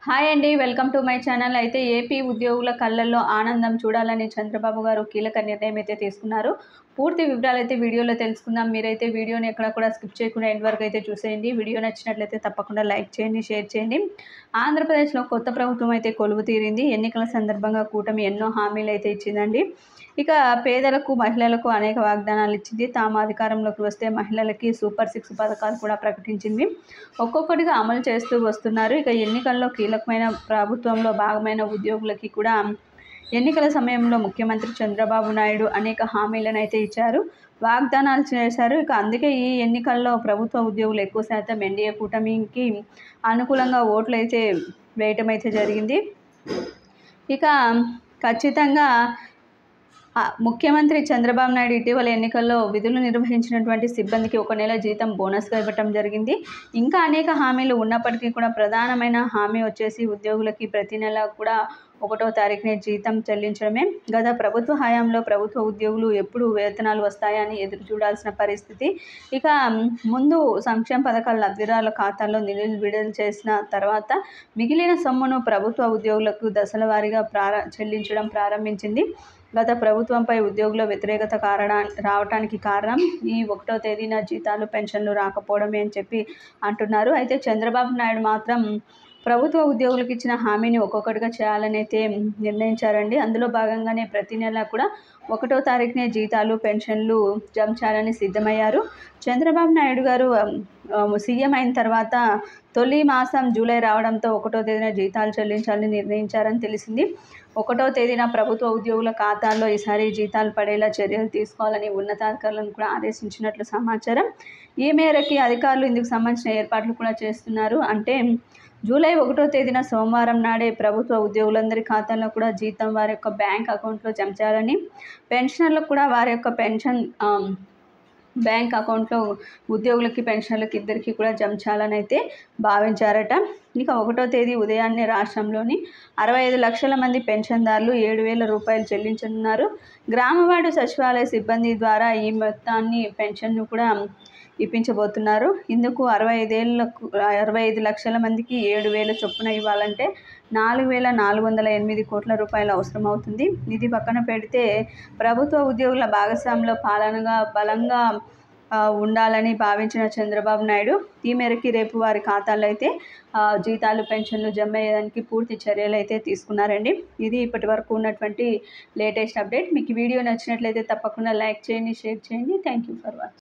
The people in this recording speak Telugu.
హాయ్ అండి, వెల్కమ్ టు మై ఛానల్. అయితే ఏపీ ఉద్యోగుల కళ్ళల్లో ఆనందం చూడాలని చంద్రబాబు గారు కీలక నిర్ణయం అయితే తీసుకున్నారు. పూర్తి వివరాలు అయితే వీడియోలో తెలుసుకుందాం. మీరైతే వీడియోని ఎక్కడ కూడా స్కిప్ చేయకుండా ఎండ్ వరకు అయితే చూసేయండి. వీడియో నచ్చినట్లయితే తప్పకుండా లైక్ చేయండి, షేర్ చేయండి. ఆంధ్రప్రదేశ్లో కొత్త ప్రభుత్వం అయితే కొలువు తీరింది. ఎన్నికల సందర్భంగా కూటమి ఎన్నో హామీలు అయితే ఇచ్చిందండి. ఇక పేదలకు, మహిళలకు అనేక వాగ్దానాలు ఇచ్చింది. తాము అధికారంలోకి వస్తే మహిళలకి సూపర్ 6 పథకాలు కూడా ప్రకటించింది. ఒక్కొక్కటిగా అమలు చేస్తూ వస్తున్నారు. ఇక ఎన్నికల్లో కీలకమైన ప్రభుత్వంలో భాగమైన ఉద్యోగులకి కూడా ఎన్నికల సమయంలో ముఖ్యమంత్రి చంద్రబాబు నాయుడు అనేక హామీలను అయితే ఇచ్చారు, వాగ్దానాలు చేశారు. ఇక అందుకే ఈ ఎన్నికల్లో ప్రభుత్వ ఉద్యోగులు ఎక్కువ శాతం ఎన్డీఏ కూటమికి అనుకూలంగా ఓట్లు అయితే వేయటం అయితే జరిగింది. ఇక ఖచ్చితంగా ముఖ్యమంత్రి చంద్రబాబు నాయుడు ఇటీవల ఎన్నికల్లో విధులు నిర్వహించినటువంటి సిబ్బందికి 1 నెల జీతం బోనస్గా ఇవ్వటం జరిగింది. ఇంకా అనేక హామీలు ఉన్నప్పటికీ కూడా ప్రధానమైన హామీ వచ్చేసి ఉద్యోగులకి ప్రతి నెల కూడా 1వ తారీఖునే జీతం చెల్లించడమే. గత ప్రభుత్వ హయాంలో ప్రభుత్వ ఉద్యోగులు ఎప్పుడు వేతనాలు వస్తాయని ఎదురు చూడాల్సిన పరిస్థితి. ఇక ముందు సంక్షేమ పథకాల లబ్ధిదారుల ఖాతాల్లో నిధులు విడుదల చేసిన తర్వాత మిగిలిన సొమ్మును ప్రభుత్వ ఉద్యోగులకు దశల వారీగా చెల్లించడం ప్రారంభించింది. గత ప్రభుత్వంపై ఉద్యోగుల వ్యతిరేకత రావడానికి కారణం ఈ 1వ తేదీన జీతాలు, పెన్షన్లు రాకపోవడమే అని చెప్పి అంటున్నారు. అయితే చంద్రబాబు నాయుడు మాత్రం ప్రభుత్వ ఉద్యోగులకు ఇచ్చిన హామీని ఒక్కొక్కటిగా చేయాలని అయితే నిర్ణయించారండి. అందులో భాగంగానే ప్రతి నెల కూడా 1వ తారీఖునే జీతాలు, పెన్షన్లు జమ చేయాలని సిద్ధమయ్యారు. చంద్రబాబు నాయుడు గారు సీఎం అయిన తర్వాత తొలి మాసం జూలై రావడంతో 1వ తేదీన జీతాలు చెల్లించాలని నిర్ణయించారని తెలిసింది. 1వ తేదీన ప్రభుత్వ ఉద్యోగుల ఖాతాల్లో ఈసారి జీతాలు పడేలా చర్యలు తీసుకోవాలని ఉన్నతాధికారులను కూడా ఆదేశించినట్లు సమాచారం. ఈ మేరకి అధికారులు ఇందుకు సంబంధించిన ఏర్పాట్లు కూడా చేస్తున్నారు. అంటే జూలై 1వ తేదీన సోమవారం నాడే ప్రభుత్వ ఉద్యోగులందరి ఖాతాల్లో కూడా జీతం వారి యొక్క బ్యాంక్ అకౌంట్లో జమ చేయాలని, పెన్షనర్లకు కూడా వారి యొక్క పెన్షన్ బ్యాంక్ అకౌంట్లో ఉద్యోగులకి, పెన్షనర్లకి ఇద్దరికి కూడా జమ చేయాలని అయితే భావించారట. ఇక 1వ తేదీ ఉదయాన్నే రాష్ట్రంలోని 65 లక్షల మంది పెన్షన్దారులు 7,000 రూపాయలు చెల్లించనున్నారు. గ్రామవార్డు సచివాలయ సిబ్బంది ద్వారా ఈ మొత్తాన్ని పెన్షన్ను కూడా ఇప్పించబోతున్నారు. ఇందుకు 65 లక్షల మందికి 7,000 చొప్పున ఇవ్వాలంటే 4,408 కోట్ల రూపాయలు అవసరం అవుతుంది. ఇది పక్కన పెడితే ప్రభుత్వ ఉద్యోగుల భాగస్వామ్యంలో పాలనగా బలంగా ఉండాలని భావించిన చంద్రబాబు నాయుడు ఈ మేరకి రేపు వారి ఖాతాల్లో అయితే జీతాలు, పెన్షన్లు జమ అయ్యేదానికి పూర్తి చర్యలు అయితే తీసుకున్నారండి. ఇది ఇప్పటి వరకు ఉన్నటువంటి లేటెస్ట్ అప్డేట్. మీకు వీడియో నచ్చినట్లయితే తప్పకుండా లైక్ చేయండి, షేర్ చేయండి. Thank you for watching.